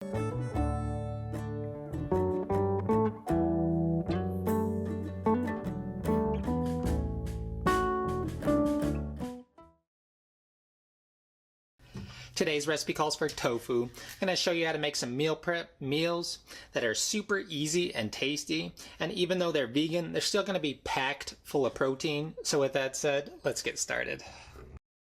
Today's recipe calls for tofu. I'm going to show you how to make some meal prep meals that are super easy and tasty. And even though they're vegan, they're still going to be packed full of protein. So with that said, let's get started.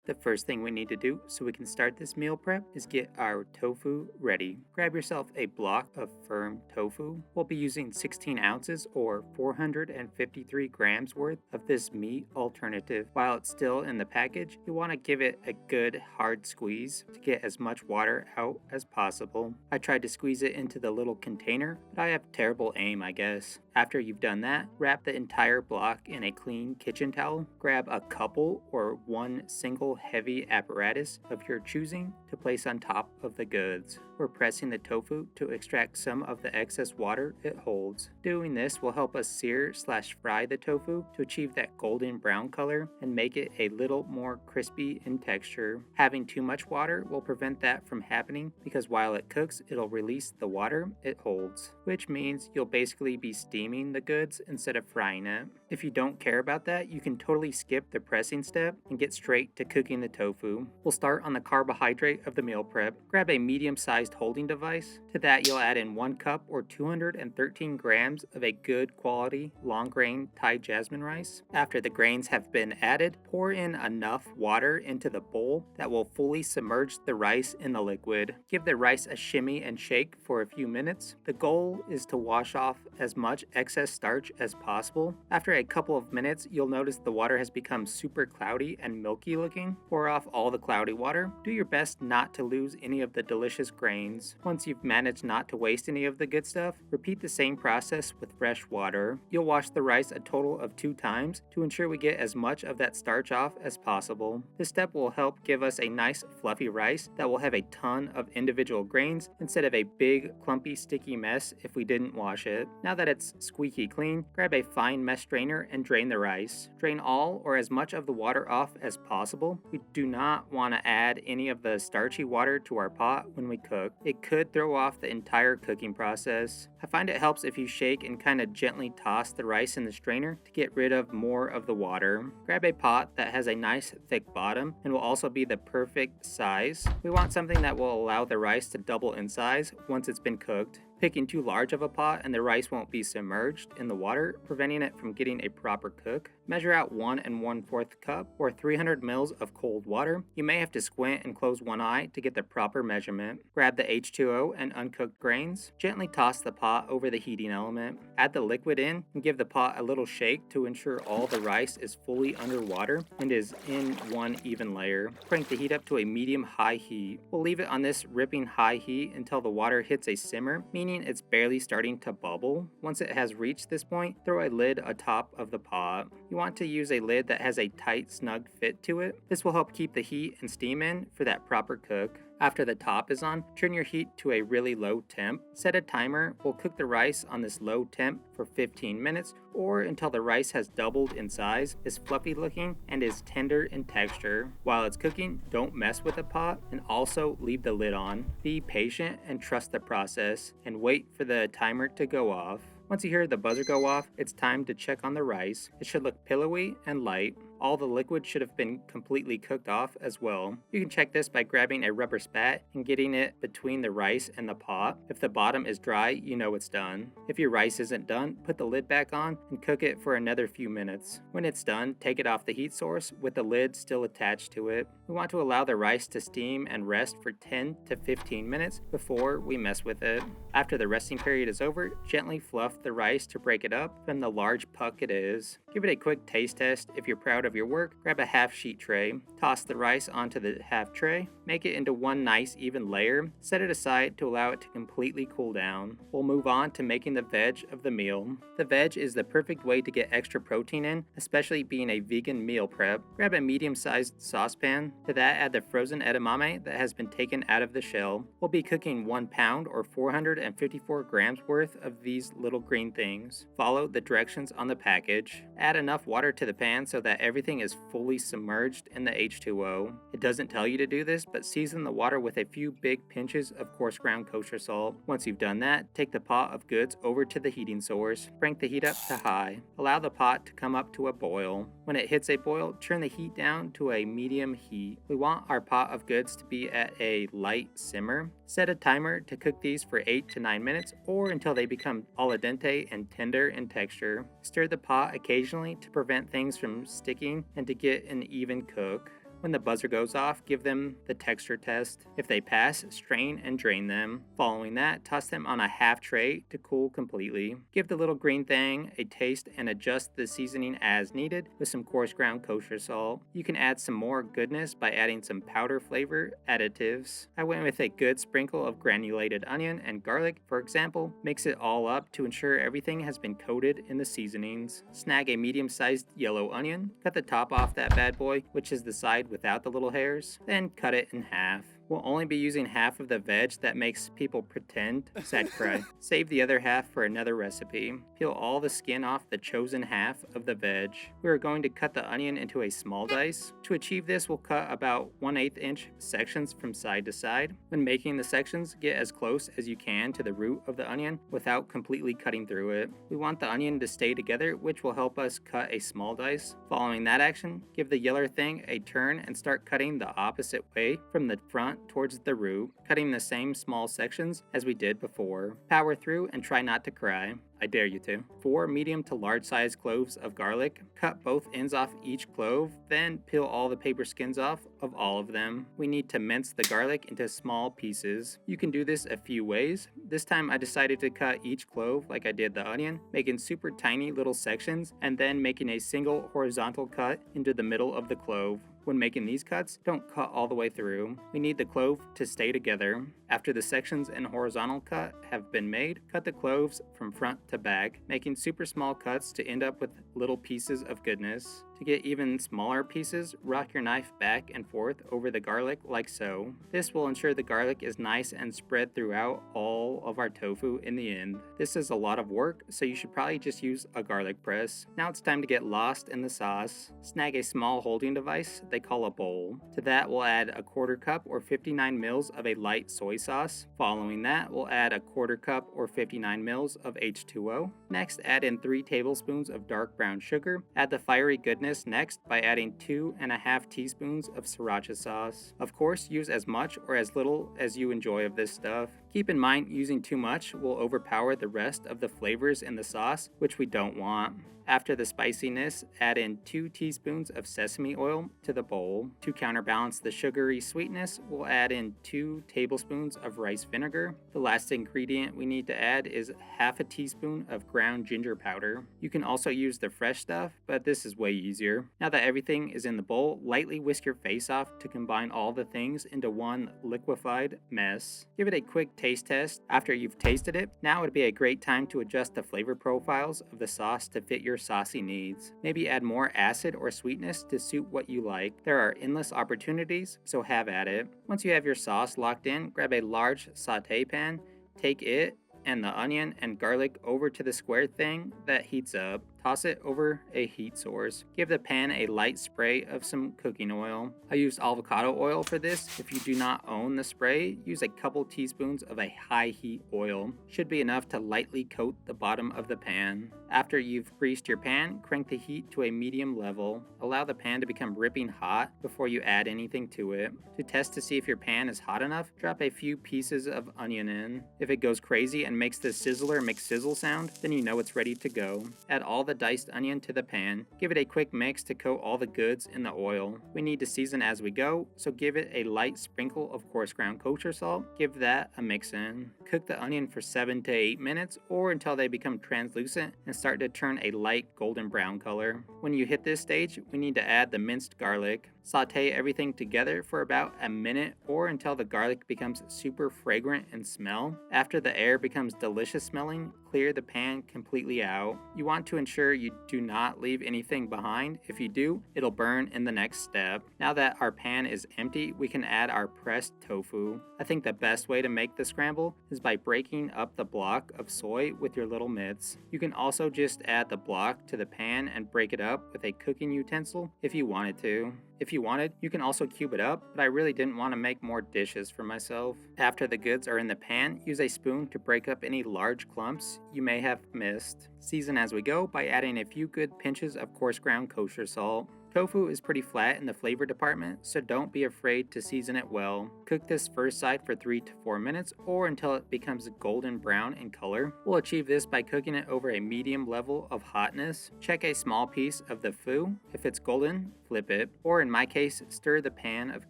The first thing we need to do so we can start this meal prep is get our tofu ready. Grab yourself a block of firm tofu. We'll be using 16 ounces or 453 grams worth of this meat alternative. While it's still in the package, you want to give it a good hard squeeze to get as much water out as possible. I tried to squeeze it into the little container, but I have terrible aim, I guess. After you've done that, wrap the entire block in a clean kitchen towel. Grab a couple or one single heavy apparatus of your choosing to place on top of the goods. We're pressing the tofu to extract some of the excess water it holds. Doing this will help us sear/fry the tofu to achieve that golden brown color and make it a little more crispy in texture. Having too much water will prevent that from happening because while it cooks, it'll release the water it holds, which means you'll basically be steaming the goods instead of frying it. If you don't care about that, you can totally skip the pressing step and get straight to cooking the tofu. We'll start on the carbohydrate of the meal prep. Grab a medium-sized holding device. To that, you'll add in 1 cup or 213 grams of a good quality long-grain Thai jasmine rice. After the grains have been added, pour in enough water into the bowl that will fully submerge the rice in the liquid. Give the rice a shimmy and shake for a few minutes. The goal is to wash off as much excess starch as possible. After a couple of minutes, you'll notice the water has become super cloudy and milky looking. Pour off all the cloudy water. Do your best not to lose any of the delicious grains. Once you've managed not to waste any of the good stuff, repeat the same process with fresh water. You'll wash the rice a total of 2 times to ensure we get as much of that starch off as possible. This step will help give us a nice fluffy rice that will have a ton of individual grains instead of a big clumpy sticky mess if we didn't wash it. Now that it's squeaky clean, grab a fine mesh strainer and drain the rice. Drain all or as much of the water off as possible. We do not want to add any of the starchy water to our pot when we cook. It could throw off the entire cooking process. I find it helps if you shake and kind of gently toss the rice in the strainer to get rid of more of the water. Grab a pot that has a nice thick bottom and will also be the perfect size. We want something that will allow the rice to double in size once it's been cooked. Picking too large of a pot and the rice won't be submerged in the water, preventing it from getting a proper cook. Measure out 1 1/4 cup or 300 mils of cold water. You may have to squint and close one eye to get the proper measurement. Grab the H2O and uncooked grains. Gently toss the pot over the heating element. Add the liquid in and give the pot a little shake to ensure all the rice is fully underwater and is in one even layer. Crank the heat up to a medium-high heat. We'll leave it on this ripping high heat until the water hits a simmer, meaning it's barely starting to bubble. Once it has reached this point, throw a lid atop of the pot. You want to use a lid that has a tight, snug fit to it. This will help keep the heat and steam in for that proper cook. After the top is on, turn your heat to a really low temp. Set a timer. We'll cook the rice on this low temp for 15 minutes or until the rice has doubled in size, is fluffy looking, and is tender in texture. While it's cooking, don't mess with the pot and also leave the lid on. Be patient and trust the process and wait for the timer to go off. Once you hear the buzzer go off, it's time to check on the rice. It should look pillowy and light. All the liquid should have been completely cooked off as well. You can check this by grabbing a rubber spat and getting it between the rice and the pot. If the bottom is dry, you know it's done. If your rice isn't done, put the lid back on and cook it for another few minutes. When it's done, take it off the heat source with the lid still attached to it. We want to allow the rice to steam and rest for 10 to 15 minutes before we mess with it. After the resting period is over, gently fluff the rice to break it up from the large puck it is. Give it a quick taste test. If you're proud of your work, grab a half sheet tray, toss the rice onto the half tray, make it into one nice even layer, set it aside to allow it to completely cool down. We'll move on to making the veg of the meal. The veg is the perfect way to get extra protein in, especially being a vegan meal prep. Grab a medium-sized saucepan. To that, add the frozen edamame that has been taken out of the shell. We'll be cooking 1 pound or 454 grams worth of these little green things. Follow the directions on the package. Add enough water to the pan so that everything everything is fully submerged in the H2O. It doesn't tell you to do this, but season the water with a few big pinches of coarse ground kosher salt. Once you've done that, take the pot of goods over to the heating source. Crank the heat up to high. Allow the pot to come up to a boil. When it hits a boil, turn the heat down to a medium heat. We want our pot of goods to be at a light simmer. Set a timer to cook these for 8 to 9 minutes or until they become al dente and tender in texture. Stir the pot occasionally to prevent things from sticking and to get an even cook. When the buzzer goes off, give them the texture test. If they pass, strain and drain them. Following that, toss them on a half tray to cool completely. Give the little green thing a taste and adjust the seasoning as needed with some coarse ground kosher salt. You can add some more goodness by adding some powder flavor additives. I went with a good sprinkle of granulated onion and garlic, for example. Mix it all up to ensure everything has been coated in the seasonings. Snag a medium-sized yellow onion. Cut the top off that bad boy, which is the side without the little hairs, then cut it in half. We'll only be using half of the veg that makes people pretend, sad cry. Save the other half for another recipe. Peel all the skin off the chosen half of the veg. We are going to cut the onion into a small dice. To achieve this, we'll cut about 1/8 inch sections from side to side. When making the sections, get as close as you can to the root of the onion without completely cutting through it. We want the onion to stay together, which will help us cut a small dice. Following that action, give the yellow thing a turn and start cutting the opposite way from the front towards the root, cutting the same small sections as we did before. Power through and try not to cry. I dare you to. 4 medium to large size cloves of garlic. Cut both ends off each clove, then peel all the paper skins off of all of them. We need to mince the garlic into small pieces. You can do this a few ways. This time I decided to cut each clove like I did the onion, making super tiny little sections and then making a single horizontal cut into the middle of the clove. When making these cuts, don't cut all the way through. We need the clove to stay together. After the sections and horizontal cut have been made, cut the cloves from front to back, making super small cuts to end up with little pieces of goodness. To get even smaller pieces, rock your knife back and forth over the garlic like so. This will ensure the garlic is nice and spread throughout all of our tofu in the end. This is a lot of work, so you should probably just use a garlic press. Now it's time to get lost in the sauce. Snag a small holding device they call a bowl. To that we'll add a 1/4 cup or 59 mils of a light soy sauce. Following that, we'll add a 1/4 cup or 59 mils of H2O. Next, add in 3 tablespoons of dark brown sugar. Add the fiery goodness next by adding 2.5 teaspoons of sriracha sauce. Of course, use as much or as little as you enjoy of this stuff. Keep in mind, using too much will overpower the rest of the flavors in the sauce, which we don't want. After the spiciness, add in 2 teaspoons of sesame oil to the bowl. To counterbalance the sugary sweetness, we'll add in 2 tablespoons of rice vinegar. The last ingredient we need to add is 1/2 teaspoon of ground ginger powder. You can also use the fresh stuff, but this is way easier. Now that everything is in the bowl, lightly whisk your face off to combine all the things into one liquefied mess. Give it a quick taste test. After you've tasted it, now would be a great time to adjust the flavor profiles of the sauce to fit your saucy needs. Maybe add more acid or sweetness to suit what you like. There are endless opportunities, so have at it. Once you have your sauce locked in, grab a large sauté pan, take it and the onion and garlic over to the square thing that heats up. Toss it over a heat source. Give the pan a light spray of some cooking oil. I used avocado oil for this. If you do not own the spray, use a couple teaspoons of a high heat oil. Should be enough to lightly coat the bottom of the pan. After you've greased your pan, crank the heat to a medium level. Allow the pan to become ripping hot before you add anything to it. To test to see if your pan is hot enough, drop a few pieces of onion in. If it goes crazy and makes the sizzler McSizzle sound, then you know it's ready to go. Add all the diced onion to the pan. Give it a quick mix to coat all the goods in the oil. We need to season as we go, so give it a light sprinkle of coarse ground kosher salt. Give that a mix in. Cook the onion for 7 to 8 minutes or until they become translucent and start to turn a light golden brown color. When you hit this stage, we need to add the minced garlic. Saute everything together for about a minute or until the garlic becomes super fragrant and smell. After the air becomes delicious smelling, clear the pan completely out. You want to ensure you do not leave anything behind. If you do, it'll burn in the next step. Now that our pan is empty, we can add our pressed tofu. I think the best way to make the scramble is by breaking up the block of soy with your little mitts. You can also just add the block to the pan and break it up with a cooking utensil if you wanted to. If you wanted, you can also cube it up, but I really didn't want to make more dishes for myself. After the goods are in the pan, use a spoon to break up any large clumps you may have missed. Season as we go by adding a few good pinches of coarse ground kosher salt. Tofu is pretty flat in the flavor department, so don't be afraid to season it well. Cook this first side for 3 to 4 minutes or until it becomes golden brown in color. We'll achieve this by cooking it over a medium level of hotness. Check a small piece of the foo. If it's golden, flip it, or in my case, stir the pan of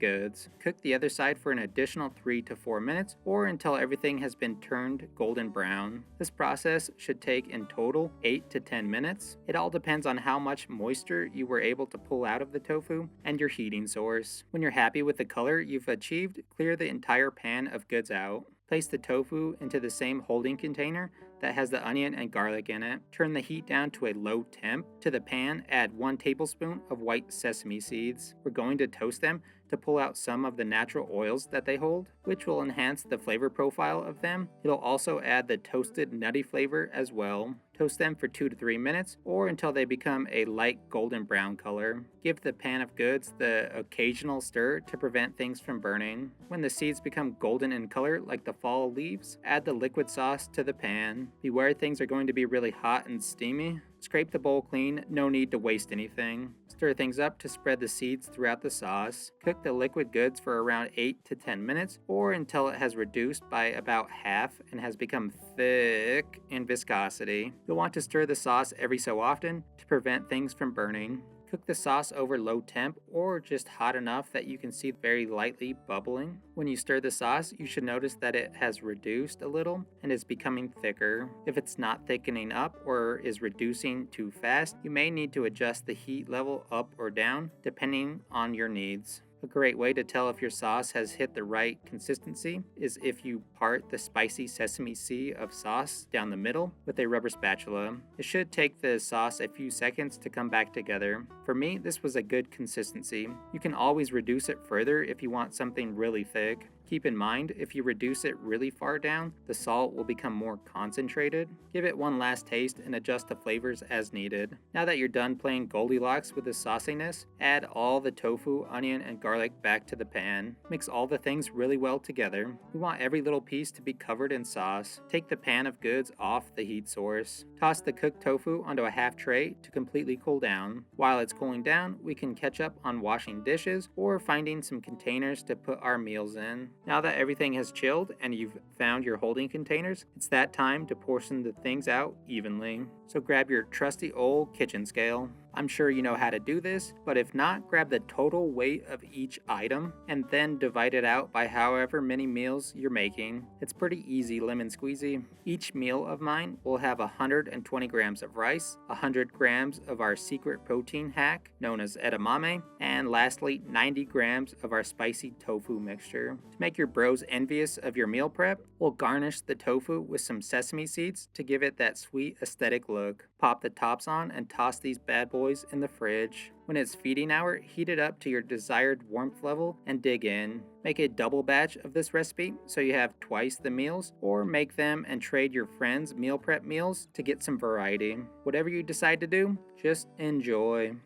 goods. Cook the other side for an additional 3 to 4 minutes or until everything has been turned golden brown. This process should take in total 8 to 10 minutes. It all depends on how much moisture you were able to pull out of the tofu and your heating source. When you're happy with the color you've achieved, clear the entire pan of goods out. Place the tofu into the same holding container that has the onion and garlic in it. Turn the heat down to a low temp. To the pan, add 1 tablespoon of white sesame seeds. We're going to toast them to pull out some of the natural oils that they hold, which will enhance the flavor profile of them. It'll also add the toasted nutty flavor as well. Toast them for 2 to 3 minutes or until they become a light golden brown color. Give the pan of goods the occasional stir to prevent things from burning. When the seeds become golden in color like the fall leaves, add the liquid sauce to the pan. Beware, things are going to be really hot and steamy. Scrape the bowl clean, no need to waste anything. Stir things up to spread the seeds throughout the sauce. Cook the liquid goods for around 8 to 10 minutes or until it has reduced by about half and has become thick in viscosity. You'll want to stir the sauce every so often to prevent things from burning. Cook the sauce over low temp or just hot enough that you can see very lightly bubbling. When you stir the sauce, you should notice that it has reduced a little and is becoming thicker. If it's not thickening up or is reducing too fast, you may need to adjust the heat level up or down depending on your needs. A great way to tell if your sauce has hit the right consistency is if you part the spicy sesame sea of sauce down the middle with a rubber spatula. It should take the sauce a few seconds to come back together. For me, this was a good consistency. You can always reduce it further if you want something really thick. Keep in mind, if you reduce it really far down, the salt will become more concentrated. Give it one last taste and adjust the flavors as needed. Now that you're done playing Goldilocks with the sauciness, add all the tofu, onion, and garlic back to the pan. Mix all the things really well together. We want every little piece to be covered in sauce. Take the pan of goods off the heat source. Toss the cooked tofu onto a half tray to completely cool down. While it's cooling down, we can catch up on washing dishes or finding some containers to put our meals in. Now that everything has chilled and you've found your holding containers, it's that time to portion the things out evenly. So grab your trusty old kitchen scale. I'm sure you know how to do this, but if not, grab the total weight of each item and then divide it out by however many meals you're making. It's pretty easy lemon squeezy. Each meal of mine will have 120 grams of rice, 100 grams of our secret protein hack known as edamame, and lastly 90 grams of our spicy tofu mixture. To make your bros envious of your meal prep, we'll garnish the tofu with some sesame seeds to give it that sweet aesthetic look. Pop the tops on and toss these bad boys in the fridge. When it's feeding hour, heat it up to your desired warmth level and dig in. Make a double batch of this recipe so you have twice the meals, or make them and trade your friends' meal prep meals to get some variety. Whatever you decide to do, just enjoy.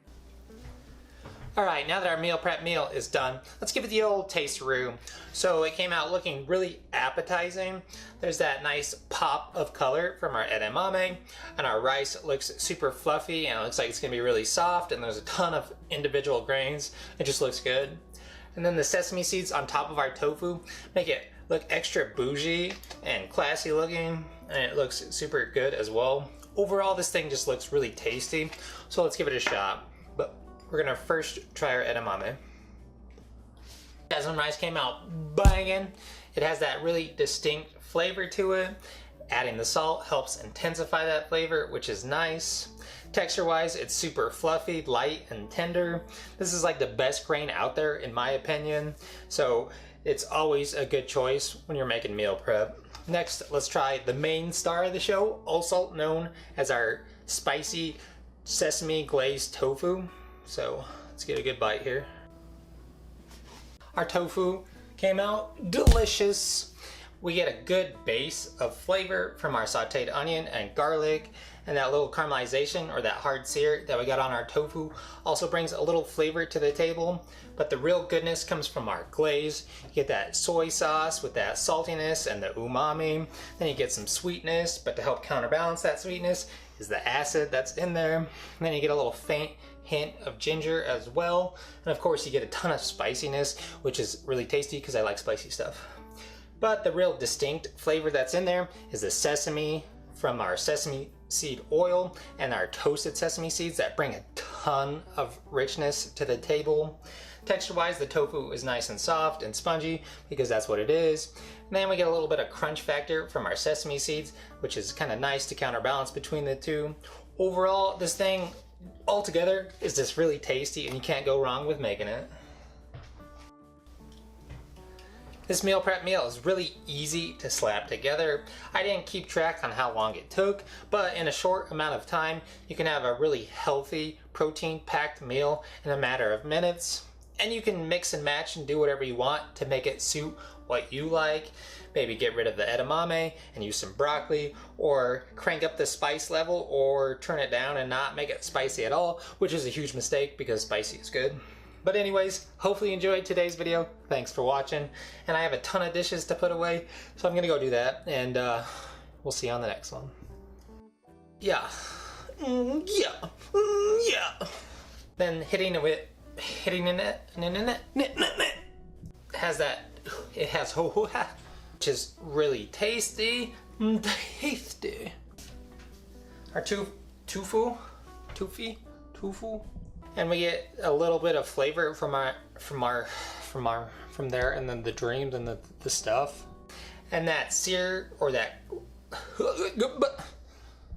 Alright, now that our meal prep meal is done, let's give it the old taste-roo. So it came out looking really appetizing. There's that nice pop of color from our edamame, and our rice looks super fluffy and it looks like it's going to be really soft, and there's a ton of individual grains. It just looks good. And then the sesame seeds on top of our tofu make it look extra bougie and classy looking, and it looks super good as well. Overall, this thing just looks really tasty, so let's give it a shot. But we're gonna first try our edamame. Jasmine rice came out banging. It has that really distinct flavor to it. Adding the salt helps intensify that flavor, which is nice. Texture wise, it's super fluffy, light, and tender. This is like the best grain out there in my opinion, so it's always a good choice when you're making meal prep. Next, let's try the main star of the show, also known as our spicy sesame glazed tofu. So let's get a good bite here. Our tofu came out delicious. We get a good base of flavor from our sauteed onion and garlic, and that little caramelization or that hard sear that we got on our tofu also brings a little flavor to the table. But the real goodness comes from our glaze. You get that soy sauce with that saltiness and the umami. Then you get some sweetness, but to help counterbalance that sweetness is the acid that's in there. And then you get a little faint hint of ginger as well. And of course you get a ton of spiciness, which is really tasty because I like spicy stuff. But the real distinct flavor that's in there is the sesame from our sesame seed oil and our toasted sesame seeds that bring a ton of richness to the table. Texture wise, the tofu is nice and soft and spongy because that's what it is. And then we get a little bit of crunch factor from our sesame seeds, which is kind of nice to counterbalance between the two. Overall, this thing altogether is just really tasty and you can't go wrong with making it. This meal prep meal is really easy to slap together. I didn't keep track on how long it took, but in a short amount of time, you can have a really healthy, protein-packed meal in a matter of minutes. And you can mix and match and do whatever you want to make it suit what you like. Maybe get rid of the edamame and use some broccoli, or crank up the spice level, or turn it down and not make it spicy at all, which is a huge mistake because spicy is good. But anyways, hopefully you enjoyed today's video. Thanks for watching. And I have a ton of dishes to put away, so I'm gonna go do that, and we'll see you on the next one. Yeah. Yeah. Then hitting it has that, it has which is really tasty. Tasty. Our tofu. And we get a little bit of flavor from there, and then the dreams and the stuff, and that sear or that